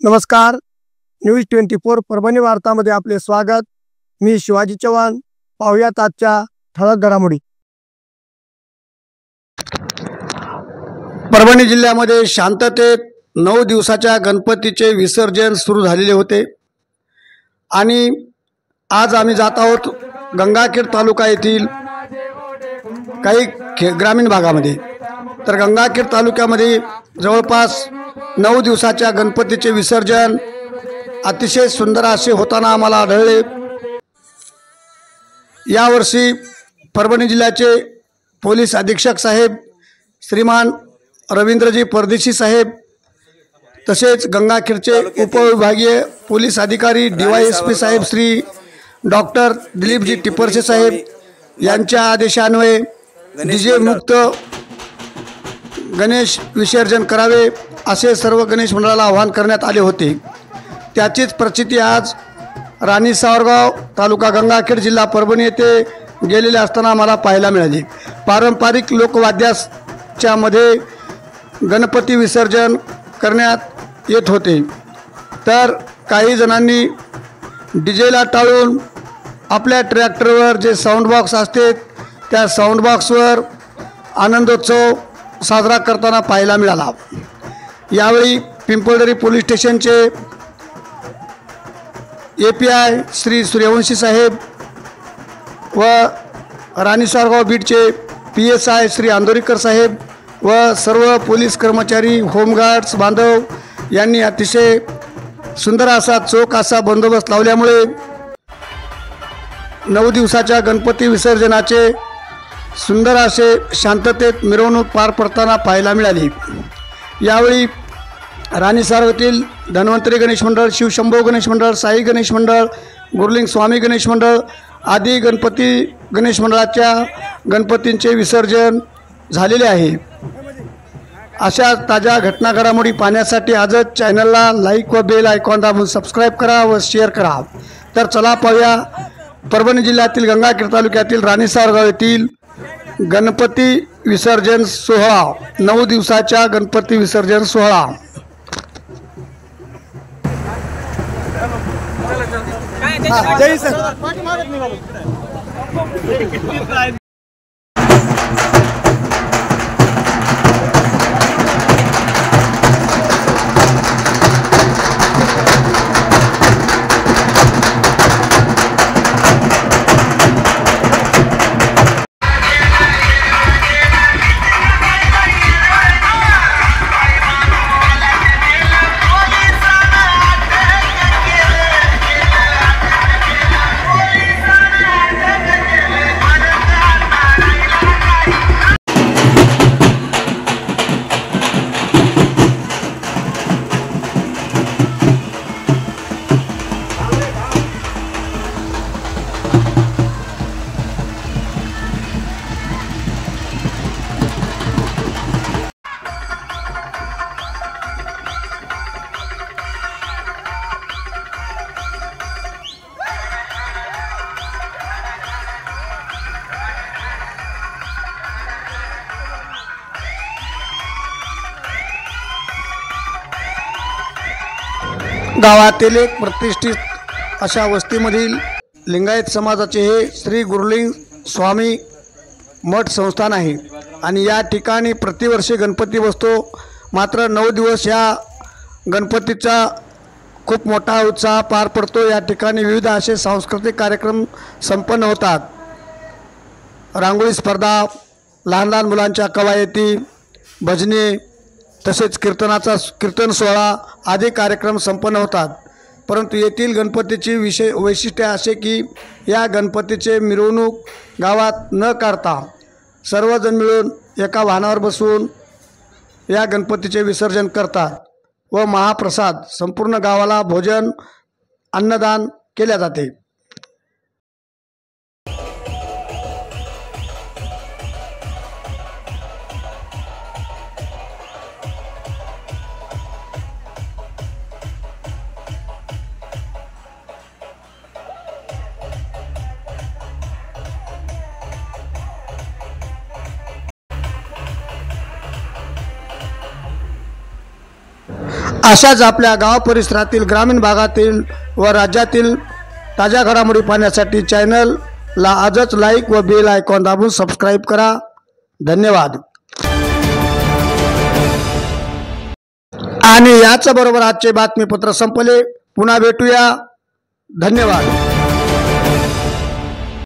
नमस्कार, न्यूज 24 परभणी वार्तामध्ये आपले स्वागत। मी शिवाजी चव्हाण। पाहुयात आजच्या ठळक घडामोडी। परभणी जिल्ह्यामध्ये शांततेत 9 दिवसाच्या गणपतीचे विसर्जन सुरू झालेले होते आणि आज आम्ही जात आहोत गंगाखेड तालुका येथील काही ग्रामीण भागामध्ये। तर गंगाखेड तालुक्यामध्ये जवळपास 9 दिवसाच्या गणपतीचे विसर्जन अतिशय सुंदर असे होताना आम्हाला आढळले। यावर्षी परभणी जिल्ह्याचे पोलीस अधीक्षक साहेब श्रीमान रवींद्रजी परदेशी साहेब, तसेच गंगाखेडचे उपविभागीय पोलीस अधिकारी DYSP साहेब श्री डॉक्टर दिलीपजी टिपरसे साहेब यांच्या आदेशान्वये DJ मुक्त गणेश विसर्जन करावे असे सर्व गणेश मंडळाला आवाहन करण्यात आले होते। त्याचीच प्रचिती आज राणी सावरगाव तालुका गंगाखेड जिल्हा परभणी येथे गेलेले असताना मला पाहायला मिळाली। पारंपरिक लोकवाद्याच्या मध्ये गणपती विसर्जन करण्यात येत होते, तर काही जणांनी डीजेला टाळून आपल्या ट्रॅक्टरवर जे साऊंड बॉक्स असते त्या साऊंड बॉक्सवर आनंदोत्सव साजरा करताना पाहायला मिळाला। यावेळी पिंपळदरी पोलीस स्टेशनचे API श्री सूर्यवंशी साहेब व राणी सावरगाव बीटचे PSI श्री आंदोरीकर साहेब व सर्व पोलीस कर्मचारी, होमगार्ड्स बांधव यांनी अतिशय सुंदर असा चोख असा बंदोबस्त लावल्यामुळे 9 दिवसाच्या गणपती विसर्जनाचे सुंदर असे शांततेत मिरवणूक पार पडताना पाहायला मिळाली। यावेळी राणी सावरगावातील धन्वंतरी गणेश मंडळ, शिवशंभो गणेश मंडळ, साई गणेश मंडळ, गुरुलिंग स्वामी गणेश मंडळ आदी गणेश मंडळाच्या गणपतींचे विसर्जन झालेले आहे। अशा ताज्या घटना घडामोडी पाहण्यासाठी आजच चॅनलला लाईक व बेल आयकॉन दाबून सबस्क्राईब करा व शेअर करा। तर चला पाहूया परभणी जिल्ह्यातील गंगाखेड तालुक्यातील राणी सावरगाव येथील गणपती विसर्जन सोहळा, 9 दिवसाच्या गणपती विसर्जन सोहळा। जय सर। गावातील एक प्रतिष्ठित अशा वस्तीमधील लिंगायत समाजाचे हे श्री गुरुलिंग स्वामी मठ संस्थान आहे आणि या ठिकाणी प्रतिवर्षी गणपती बसतो। मात्र 9 दिवस या गणपतीचा खूप मोठा उत्साह पार पडतो। या ठिकाणी विविध असे सांस्कृतिक कार्यक्रम संपन्न होतात। रांगोळी स्पर्धा, लहान लहान मुलांच्या कवायती, भजने, तसेच कीर्तन सोहळा आदी कार्यक्रम संपन्न होतात। परंतु येथील गणपतीची वैशिष्ट्य असे की या गणपतीचे मिरवणूक गावात न काढता सर्वजण मिळून एका वाहनावर बसून या गणपतीचे विसर्जन करतात व महाप्रसाद संपूर्ण गावाला भोजन अन्नदान केले जाते। अशाच आपल्या गाव परिसरातील ग्रामीण भागातील व राज्यातील ताज्या घडामोडी पाहण्यासाठी चॅनलला आजच लाईक व बेल आयकॉन दाबून सबस्क्राईब करा. धन्यवाद. आणि याच बरोबर आजचे बातमीपत्र संपले. पुन्हा भेटूया. धन्यवाद.